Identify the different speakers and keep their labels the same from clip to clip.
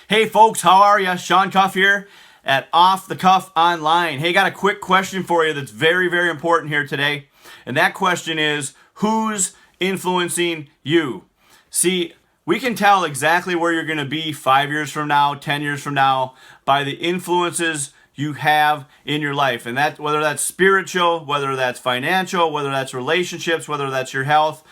Speaker 1: Hey folks, how are ya? Sean Cuff here at Off the Cuff Online. Hey, got a quick question for you that's very, very important here today. And that question is, who's influencing you? See, we can tell exactly where you're going to be 5 years from now, 10 years from now, by the influences you have in your life. And that, whether that's spiritual, whether that's financial, whether that's relationships, whether that's your health,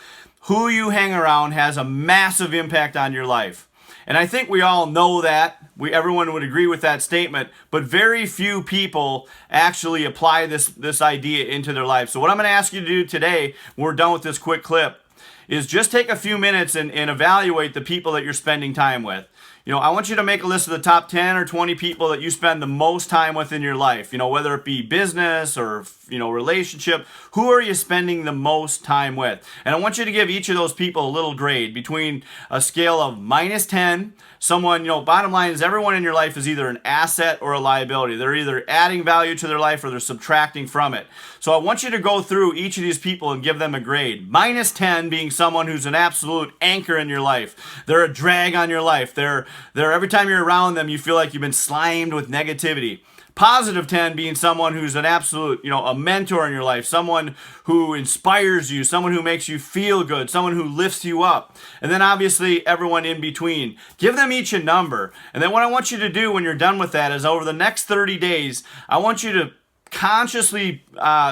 Speaker 1: who you hang around has a massive impact on your life. And I think we all know that. Everyone would agree with that statement, but very few people actually apply this idea into their life. So what I'm going to ask you to do today, when we're done with this quick clip, is just take a few minutes and evaluate the people that you're spending time with. I want you to make a list of the top 10 or 20 people that you spend the most time with in your life. Whether it be business or, relationship, who are you spending the most time with? And I want you to give each of those people a little grade between a scale of -10. Someone, bottom line is everyone in your life is either an asset or a liability. They're either adding value to their life or they're subtracting from it. So I want you to go through each of these people and give them a grade. -10 being someone who's an absolute anchor in your life. They're a drag on your life. They're every time you're around them, you feel like you've been slimed with negativity. +10 being someone who's an absolute, a mentor in your life, someone who inspires you, someone who makes you feel good, someone who lifts you up. And then obviously everyone in between. Give them each a number. And then what I want you to do when you're done with that is over the next 30 days, I want you to consciously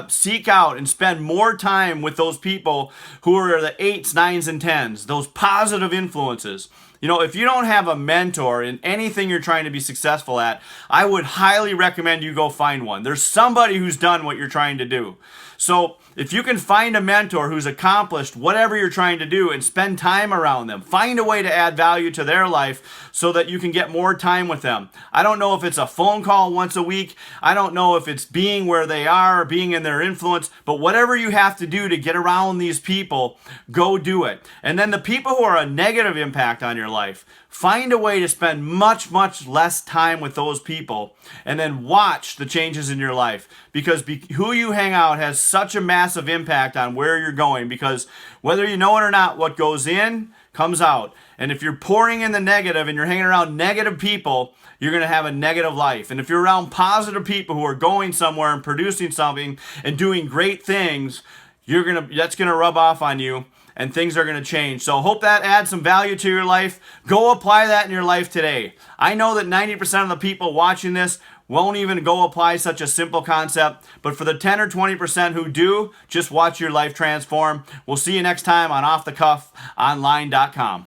Speaker 1: seek out and spend more time with those people who are the 8s, 9s, and 10s, those positive influences. If you don't have a mentor in anything you're trying to be successful at, I would highly recommend you go find one. There's somebody who's done what you're trying to do. So if you can find a mentor who's accomplished whatever you're trying to do and spend time around them, find a way to add value to their life so that you can get more time with them. I don't know if it's a phone call once a week. I don't know if it's being where they are or being in their influence, but whatever you have to do to get around these people, go do it. And then the people who are a negative impact on your life, find a way to spend much, much less time with those people and then watch the changes in your life, because who you hang out has such a massive impact on where you're going, because whether you know it or not, what goes in comes out. And if you're pouring in the negative and you're hanging around negative people, you're going to have a negative life. And if you're around positive people who are going somewhere and producing something and doing great things, that's going to rub off on you and things are going to change. So hope that adds some value to your life. Go apply that in your life today. I know that 90% of the people watching this won't even go apply such a simple concept, but for the 10 or 20% who do, just watch your life transform. We'll see you next time on offthecuffonline.com.